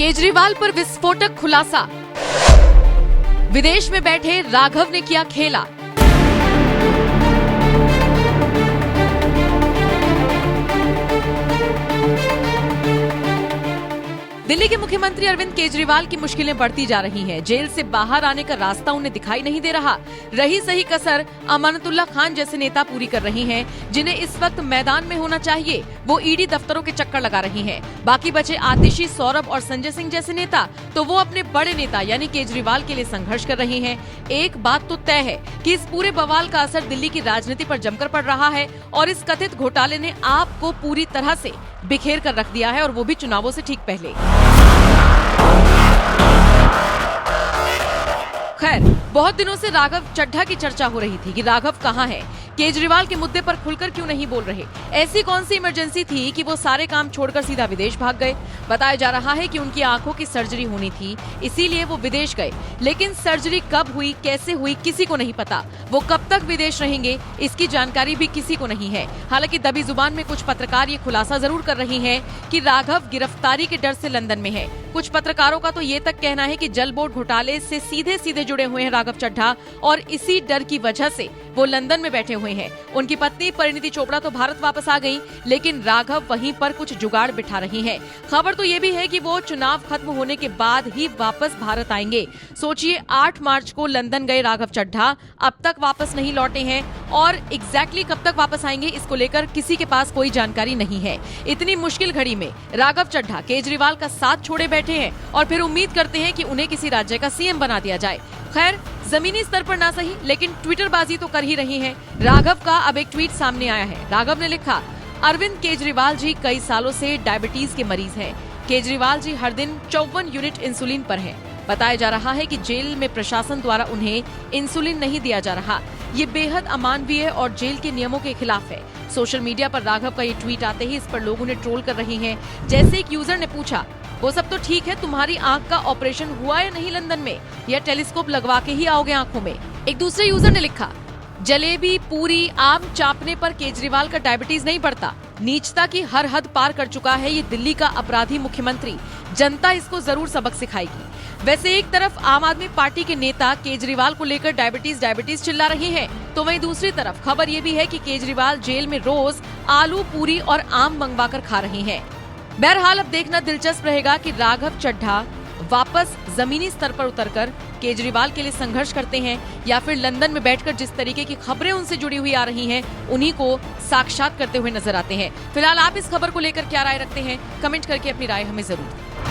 केजरीवाल पर विस्फोटक खुलासा। विदेश में बैठे राघव ने किया खेला। दिल्ली के मुख्यमंत्री अरविंद केजरीवाल की मुश्किलें बढ़ती जा रही हैं। जेल से बाहर आने का रास्ता उन्हें दिखाई नहीं दे रहा। रही सही कसर अमानतुल्लाह खान जैसे नेता पूरी कर रही हैं, जिन्हें इस वक्त मैदान में होना चाहिए। वो ईडी दफ्तरों के चक्कर लगा रही हैं। बाकी बचे आतिशी, सौरभ और संजय सिंह जैसे नेता तो वो अपने बड़े नेता यानी केजरीवाल के लिए संघर्ष कर रहे हैं। एक बात तो तय है कि इस पूरे बवाल का असर दिल्ली की राजनीति पर जमकर पड़ रहा है और इस कथित घोटाले ने आपको पूरी तरह से बिखेर कर रख दिया है, और वो भी चुनावों से ठीक पहले। खैर, बहुत दिनों से राघव चड्ढा की चर्चा हो रही थी कि राघव कहाँ है, केजरीवाल के मुद्दे पर खुलकर क्यों नहीं बोल रहे। ऐसी कौन सी इमरजेंसी थी कि वो सारे काम छोड़कर सीधा विदेश भाग गए। बताया जा रहा है कि उनकी आंखों की सर्जरी होनी थी, इसीलिए वो विदेश गए। लेकिन सर्जरी कब हुई, कैसे हुई, किसी को नहीं पता। वो कब तक विदेश रहेंगे, इसकी जानकारी भी किसी को नहीं है। हालांकि दबी जुबान में कुछ पत्रकार ये खुलासा जरूर कर रही हैं कि राघव गिरफ्तारी के डर से लंदन में है। कुछ पत्रकारों का तो ये तक कहना है कि जल बोर्ड घोटाले से सीधे सीधे जुड़े हुए हैं राघव चड्ढा, और इसी डर की वजह से वो लंदन में बैठे हुए हैं। उनकी पत्नी परिणीति चोपड़ा तो भारत वापस आ गई, लेकिन राघव वहीं पर कुछ जुगाड़ बिठा रही हैं। खबर तो ये भी है कि वो चुनाव खत्म होने के बाद ही वापस भारत आएंगे। सोचिए, 8 मार्च को लंदन गए राघव चड्ढा, अब तक वापस नहीं लौटे हैं, और एग्जैक्टली कब तक वापस आएंगे इसको लेकर किसी के पास कोई जानकारी नहीं है। इतनी मुश्किल घड़ी में राघव चड्ढा केजरीवाल का साथ छोड़े बैठे हैं और फिर उम्मीद करते हैं कि उन्हें किसी राज्य का सीएम बना दिया जाए। खैर, जमीनी स्तर पर ना सही, लेकिन ट्विटरबाजी तो कर ही रही हैं। राघव का अब एक ट्वीट सामने आया है। राघव ने लिखा, अरविंद केजरीवाल जी कई सालों से डायबिटीज के मरीज हैं। केजरीवाल जी हर दिन 54 यूनिट इंसुलिन पर हैं। बताया जा रहा है कि जेल में प्रशासन द्वारा उन्हें इंसुलिन नहीं दिया जा रहा। ये बेहद अमानवीय और जेल के नियमों के खिलाफ है। सोशल मीडिया पर राघव का ये ट्वीट आते ही इस पर लोग उन्हें ट्रोल कर रहे हैं। जैसे एक यूजर ने पूछा, वो सब तो ठीक है, तुम्हारी आंख का ऑपरेशन हुआ या नहीं लंदन में, या टेलीस्कोप लगवा के ही आओगे आंखों में। एक दूसरे यूजर ने लिखा, जलेबी, पूरी, आम चापने पर केजरीवाल का डायबिटीज नहीं बढ़ता। नीचता की हर हद पार कर चुका है ये दिल्ली का अपराधी मुख्यमंत्री। जनता इसको जरूर सबक सिखाएगी। वैसे एक तरफ आम आदमी पार्टी के नेता केजरीवाल को लेकर डायबिटीज चिल्ला रहे हैं, तो वहीं दूसरी तरफ खबर ये भी है कि केजरीवाल जेल में रोज आलू, पूरी और आम मंगवाकर खा रहे हैं। बहरहाल अब देखना दिलचस्प रहेगा कि राघव चड्ढा वापस जमीनी स्तर पर उतरकर केजरीवाल के लिए संघर्ष करते हैं, या फिर लंदन में बैठकर जिस तरीके की खबरें उनसे जुड़ी हुई आ रही हैं, उन्हीं को साक्षात करते हुए नजर आते हैं। फिलहाल आप इस खबर को लेकर क्या राय रखते हैं, कमेंट करके अपनी राय हमें जरूर